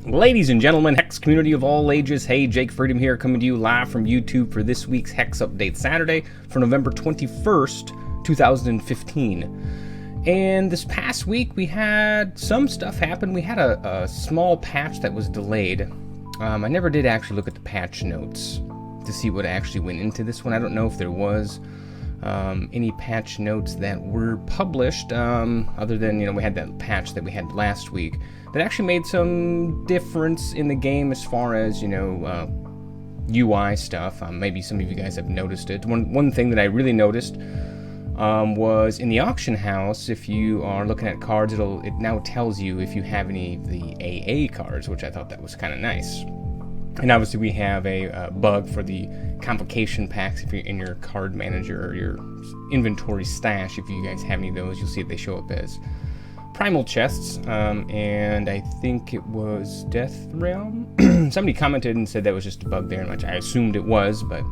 Ladies and gentlemen, Hex community of all ages, hey, Jake Freedom here, coming to you live from YouTube for this week's Hex Update Saturday for November 21st, 2015. And this past week, we had some stuff happen. We had a small patch that was delayed. I never did actually look at the patch notes to see what actually went into this one. I don't know if there was any patch notes that were published, other than, we had that patch that we had last week that actually made some difference in the game as far as, UI stuff. Maybe some of you guys have noticed it. One thing that I really noticed was in the auction house, if you are looking at cards, it now tells you if you have any of the AA cards, which I thought that was kind of nice. And obviously we have a bug for the complication packs. If you're in your card manager or your inventory stash, if you guys have any of those, you'll see if they show up as primal chests. And I think it was Death Realm. Somebody commented and said that was just a bug there, which I assumed it was, but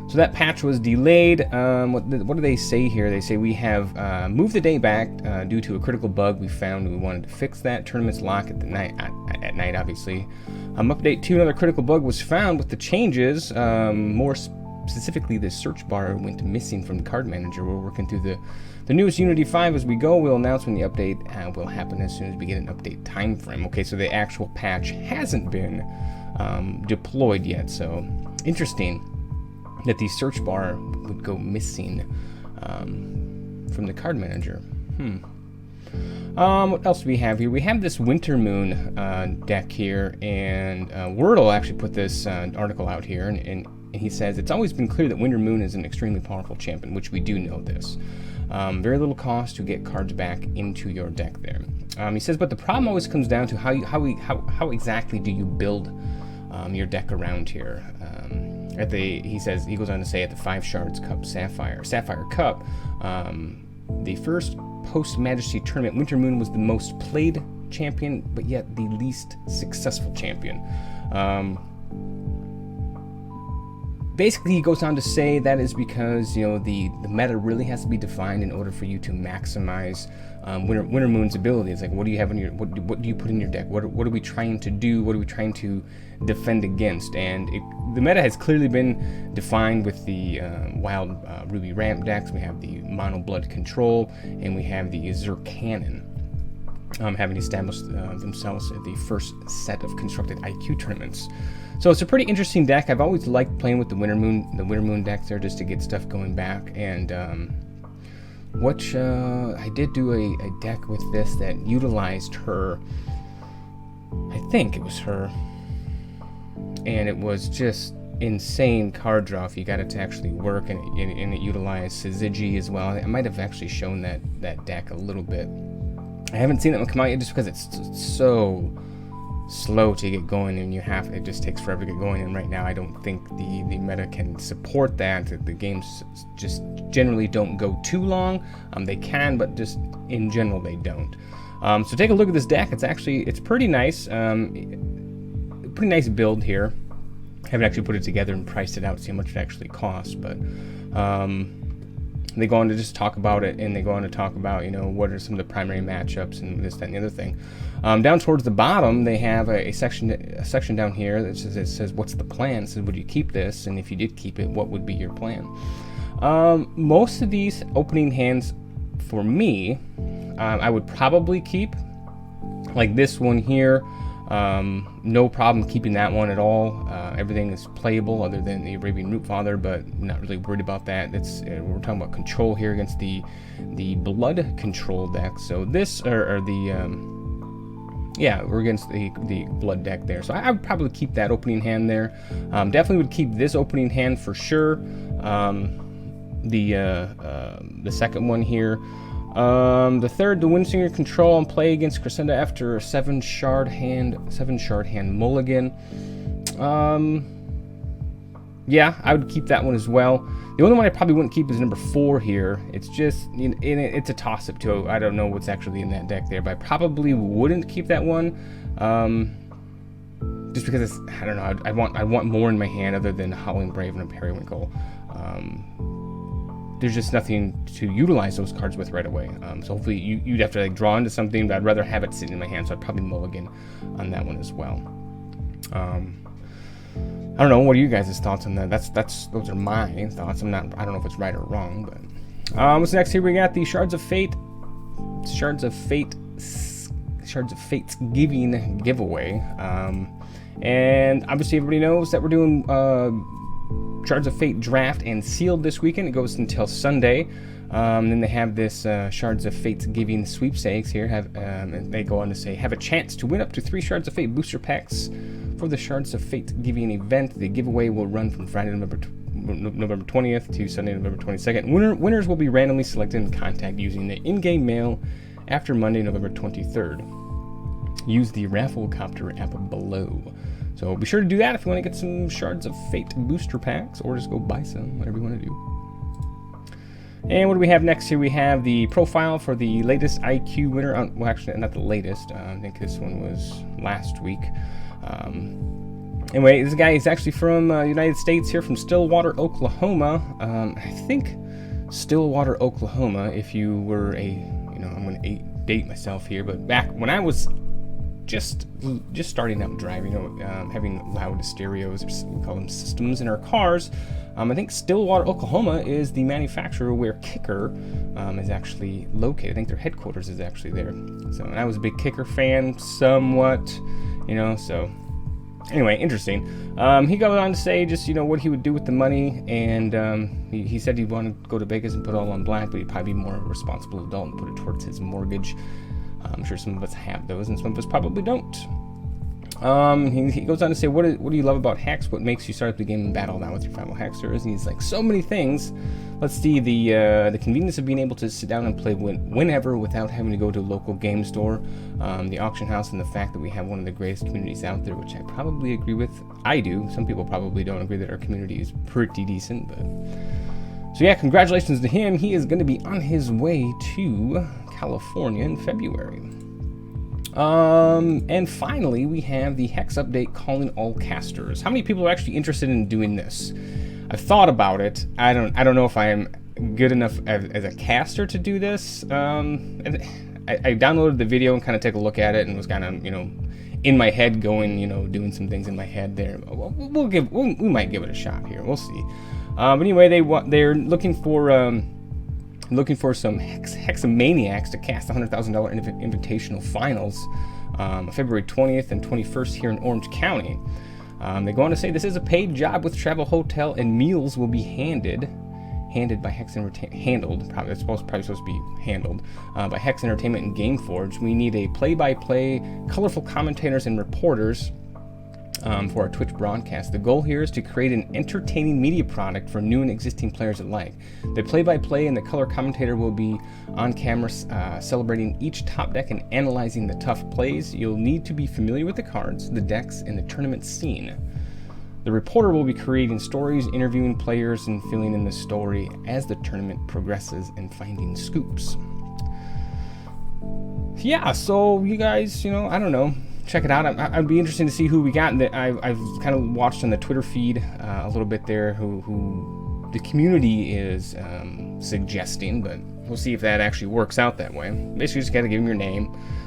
so that patch was delayed. What do they say here? They say we have moved the day back due to a critical bug we found. We wanted to fix that. Tournaments lock at night, obviously. Update 2, another critical bug was found with the changes. More specifically, the search bar went missing from the card manager. We're working through the newest Unity 5 as we go. We'll announce when the update will happen as soon as we get an update time frame. Okay, so the actual patch hasn't been deployed yet. So interesting that the search bar would go missing from the card manager. What else do we have here? We have this Winter Moon deck here, and Wordle actually put this article out here, and he says, it's always been clear that Winter Moon is an extremely powerful champion, which we do know this. Very little cost to get cards back into your deck there. He says, but the problem always comes down to how exactly do you build your deck around here. He goes on to say at the 5 Shards Cup Sapphire Cup, the first post-Majesty tournament, Winter Moon was the most played champion, but yet the least successful champion. Basically, he goes on to say that is because the meta really has to be defined in order for you to maximize Winter Moon's ability. It's like, what do you have in your what do you put in your deck? What are we trying to do? What are we trying to defend against? And the meta has clearly been defined with the wild Ruby ramp decks. We have the mono blood control, and we have the Azure cannon. Having established themselves at the first set of constructed IQ tournaments. So it's a pretty interesting deck. I've always liked playing with the Winter Moon decks there just to get stuff going back. And I did do a deck with this that utilized her. I think it was her, and it was just insane card draw if you got it to actually work, and it utilized Syzygy as well. I might have actually shown that deck a little bit. I haven't seen that one come out yet just because it's so slow to get going, and it just takes forever to get going, and right now I don't think the meta can support that. The games just generally don't go too long. They can, but just in general they don't. So take a look at this deck. It's pretty nice. Pretty nice build here. I haven't actually put it together and priced it out to see how much it actually costs, but they go on to just talk about it, and they go on to talk about, what are some of the primary matchups and this, that, and the other thing. Down towards the bottom, they have a section down here that says, what's the plan? It says, would you keep this? And if you did keep it, what would be your plan? Most of these opening hands, for me, I would probably keep. Like this one here, no problem keeping that one at all. Everything is playable other than the Arabian Rootfather, but not really worried about that. We're talking about control here against the blood control deck. So this we're against the blood deck there. So I would probably keep that opening hand there. Definitely would keep this opening hand for sure. The second one here. The third, the Windsinger control and play against Crescenda after a 7 shard hand mulligan. Yeah, I would keep that one as well. The only one I probably wouldn't keep is number 4 here. It's just, it's a toss-up too. I don't know what's actually in that deck there, but I probably wouldn't keep that one. Just because I don't know. I want more in my hand other than Howling Brave and a Periwinkle. there's just nothing to utilize those cards with right away. So hopefully you'd have to like draw into something, but I'd rather have it sitting in my hand, so I'd probably mulligan on that one as well. I don't know, what are you guys' thoughts on that? Those are my thoughts. I don't know if it's right or wrong, but what's next here? We got the Shards of Fate-sgiving giveaway. And obviously everybody knows that we're doing Shards of Fate draft and sealed this weekend. It goes until Sunday. Then they have this Shards of Fate-sgiving sweepstakes here. And they go on to say, have a chance to win up to 3 Shards of Fate booster packs for the Shards of Fate-sgiving event. The giveaway will run from Friday, November 20th to Sunday, November 22nd. Winners will be randomly selected in contact using the in-game mail after Monday, November 23rd. Use the Rafflecopter app below. So be sure to do that if you want to get some Shards of Fate booster packs, or just go buy some, whatever you want to do. And what do we have next here? We have the profile for the latest IQ winner. Well, actually, not the latest. I think this one was last week. Anyway, this guy is actually from the United States here, from Stillwater, Oklahoma. I think Stillwater, Oklahoma, if you were I'm going to date myself here, but back when I was just starting out driving, having loud stereos, or we call them systems, in our cars, I think Stillwater, Oklahoma is the manufacturer where Kicker is actually located. I think their headquarters is actually there. So, and I was a big Kicker fan, somewhat, so anyway, interesting. He goes on to say just, what he would do with the money, and he said he'd want to go to Vegas and put it all on black, but he'd probably be more of a responsible adult and put it towards his mortgage. I'm sure some of us have those, and some of us probably don't. He goes on to say, what do you love about HEX? What makes you start up the game and battle now with your fellow Hexers? And he's like, so many things. Let's see, the convenience of being able to sit down and play whenever without having to go to a local game store, the auction house, and the fact that we have one of the greatest communities out there, which I probably agree with. I do. Some people probably don't agree that our community is pretty decent, but... So yeah, congratulations to him. He is going to be on his way to California in February. And finally, we have the HEX update calling all casters. How many people are actually interested in doing this? I've thought about it. I don't know if I am good enough as a caster to do this. And I downloaded the video and kind of took a look at it, and was kind of, in my head going, doing some things in my head there. We might give it a shot here. We'll see. But anyway, they're looking for some Hexamaniacs to cast the $100,000 Invitational Finals, February 20th and 21st here in Orange County. They go on to say this is a paid job with travel, hotel, and meals will be handled by HEX Entertainment. Probably supposed to be handled by HEX Entertainment and Gameforge. We need a play-by-play, colorful commentators and reporters. For our Twitch broadcast. The goal here is to create an entertaining media product for new and existing players alike. The play-by-play and the color commentator will be on camera celebrating each top deck and analyzing the tough plays. You'll need to be familiar with the cards, the decks, and the tournament scene. The reporter will be creating stories, interviewing players, and filling in the story as the tournament progresses and finding scoops. Yeah, so you guys, I don't know. Check it out. I'd be interested to see who we got. I've kind of watched on the Twitter feed a little bit there who the community is suggesting, but we'll see if that actually works out that way. Basically, just got to give them your name,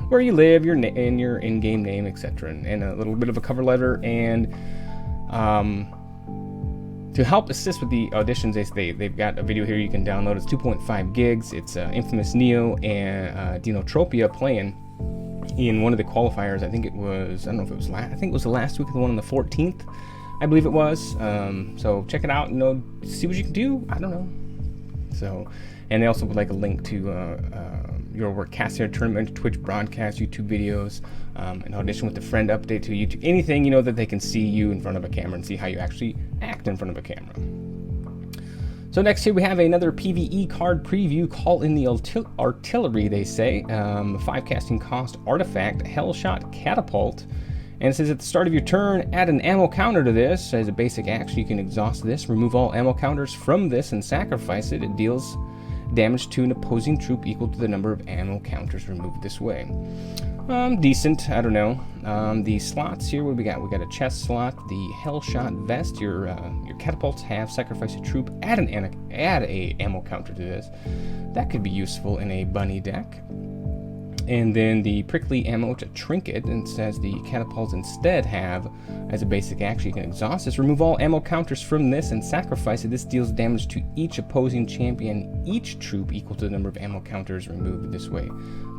where you live, and your in-game name, etc., and a little bit of a cover letter. And to help assist with the auditions, they've got a video here you can download. It's 2.5 gigs. It's Infamous Neo and Dinotropia playing in one of the qualifiers. I think it was the last week, the one on the 14th, I believe it was. So check it out, see what you can do. I don't know. So, and they also would like a link to your work casting tournament, Twitch broadcast, YouTube videos, an audition with a friend update to YouTube, anything, that they can see you in front of a camera and see how you actually act in front of a camera. So next here we have another PvE card preview. Call in the artillery, they say. 5 casting cost artifact, Hellshot Catapult. And it says at the start of your turn, add an ammo counter to this. As a basic action, you can exhaust this, remove all ammo counters from this, and sacrifice it. It deals damage to an opposing troop equal to the number of ammo counters removed this way. Decent, I don't know. The slots here, what do we got? We got a chest slot, the Hellshot vest. Your catapults have sacrifice a troop, add a ammo counter to this. That could be useful in a bunny deck. And then the prickly ammo to trinket, and it says the catapults instead have, as a basic action, you can exhaust this, remove all ammo counters from this and sacrifice it. This deals damage to each opposing champion, each troop equal to the number of ammo counters removed this way.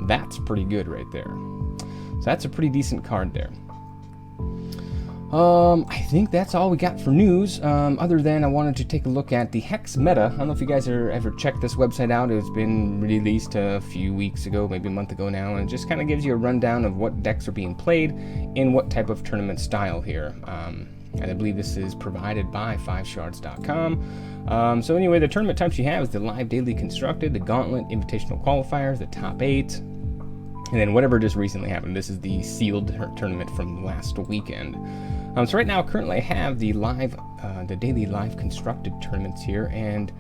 That's pretty good right there. So that's a pretty decent card there. I think that's all we got for news, other than I wanted to take a look at the HEX Meta. I don't know if you guys ever checked this website out. It's been released a few weeks ago, maybe a month ago now, and it just kind of gives you a rundown of what decks are being played in what type of tournament style here. And I believe this is provided by Shards.com. So anyway, the tournament types you have is the live daily constructed, the gauntlet, invitational qualifiers, the top 8, and then whatever just recently happened. This is the sealed tournament from last weekend. So right now, currently I have the daily live constructed tournaments here, and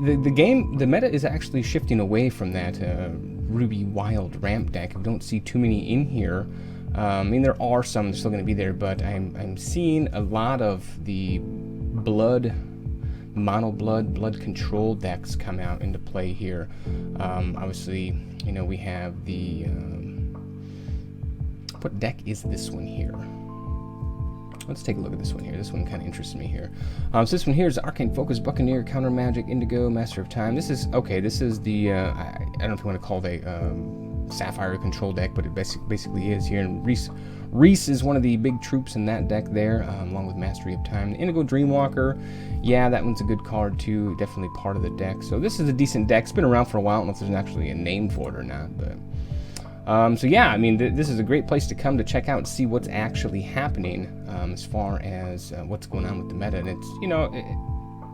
the meta is actually shifting away from that Ruby Wild ramp deck. We don't see too many in here. I mean, there are some that are still going to be there, but I'm seeing a lot of the mono blood control decks come out into play here. Obviously, you know, we have the what deck is this one here? Let's take a look at this one here. This one kind of interests me here. So this one here is Arcane Focus, Buccaneer, Counter Magic, Indigo, Master of Time. This is this is the I don't know if you want to call it a Sapphire control deck, but it basically is here. And Reese is one of the big troops in that deck there, along with Mastery of Time. The Indigo Dreamwalker, yeah, that one's a good card too, definitely part of the deck. So this is a decent deck. It's been around for a while. I don't know if there's actually a name for it or not, but so yeah, I mean, this is a great place to come to check out and see what's actually happening as far as what's going on with the meta. And it's, you know,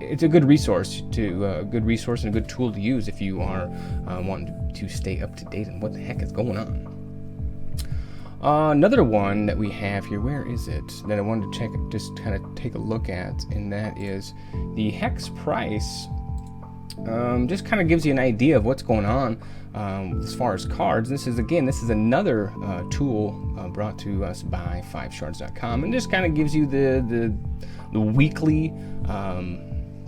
it's a good resource and a good tool to use if you are wanting to stay up to date on what the heck is going on. Another one that we have here, where is it, that I wanted to check, just kind of take a look at, and that is the HEX price. Just kind of gives you an idea of what's going on as far as cards. This is another tool brought to us by 5shards.com, and just kind of gives you the weekly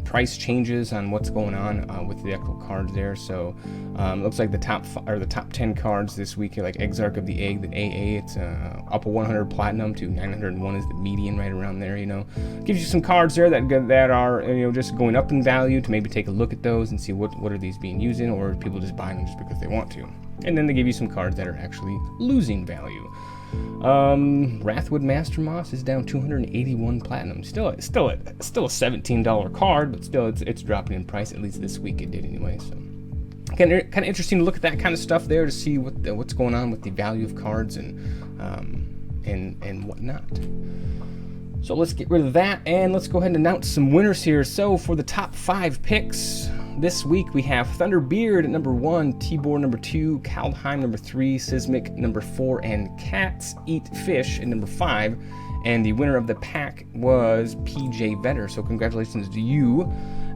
price changes on what's going on with the actual cards there. So it looks like the top 10 cards this week are like Exarch of the Egg, the AA. It's up a 100 platinum to 901 is the median, right around there. You know, gives you some cards there that are, you know, just going up in value, to maybe take a look at those and see what are these being used in, or people just buying them just because they want to. And then they give you some cards that are actually losing value. Wrathwood Master Moss is down 281 platinum. Still a $17 card, but still it's dropping in price. At least this week it did anyway. So kind of interesting to look at that kind of stuff there to see what's going on with the value of cards and whatnot. So let's get rid of that and let's go ahead and announce some winners here. So for the top 5 picks this week, we have Thunderbeard at number 1, Tibor number 2, Kaldheim number 3, Sismic number 4, and Cats Eat Fish at number 5. And the winner of the pack was PJ Vetter. So congratulations to you.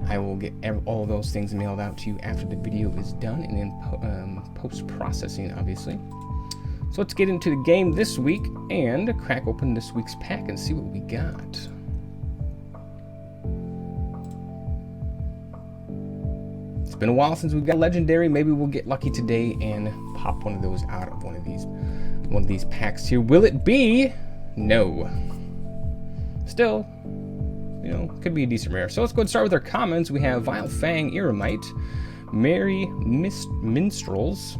I will get all those things mailed out to you after the video is done and in post-processing, obviously. So let's get into the game this week and crack open this week's pack and see what we got. It's been a while since we've got legendary. Maybe we'll get lucky today and pop one of those out of one of these packs here. Will it be? No. Still, you know, could be a decent rare. So let's go and start with our commons. We have Vile Fang, Eremite, Merry Minstrels,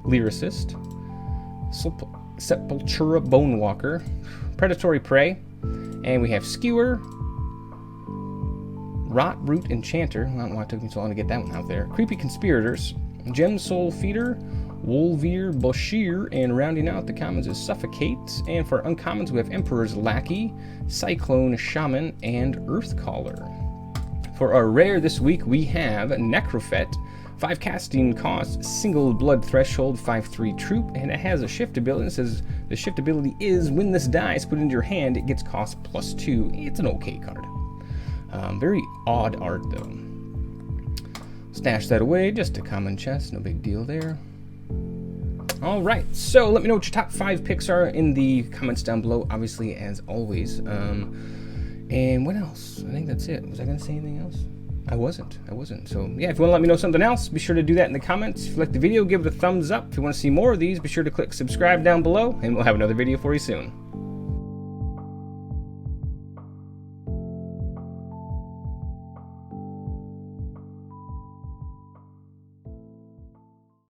Lyricist, Sepultura Bonewalker, Predatory Prey, and we have Skewer, Rot Root Enchanter. I don't know why it took me so long to get that one out there. Creepy Conspirators, Gem Soul Feeder, Wolvir Bashir, and rounding out the commons is Suffocate. And for uncommons, we have Emperor's Lackey, Cyclone Shaman, and Earthcaller. For our rare this week, we have Necrophet, 5 casting cost, single blood threshold, 5/3 troop, and it has a shift ability. It says the shift ability is when this die is put into your hand, it gets cost +2. It's an okay card. Very odd art, though. Stash that away, just a common chest, no big deal there. All right, so let me know what your top 5 picks are in the comments down below, obviously, as always. And what else? I think that's it. Was I going to say anything else? I wasn't. So, yeah, if you want to let me know something else, be sure to do that in the comments. If you like the video, give it a thumbs up. If you want to see more of these, be sure to click subscribe down below, and we'll have another video for you soon.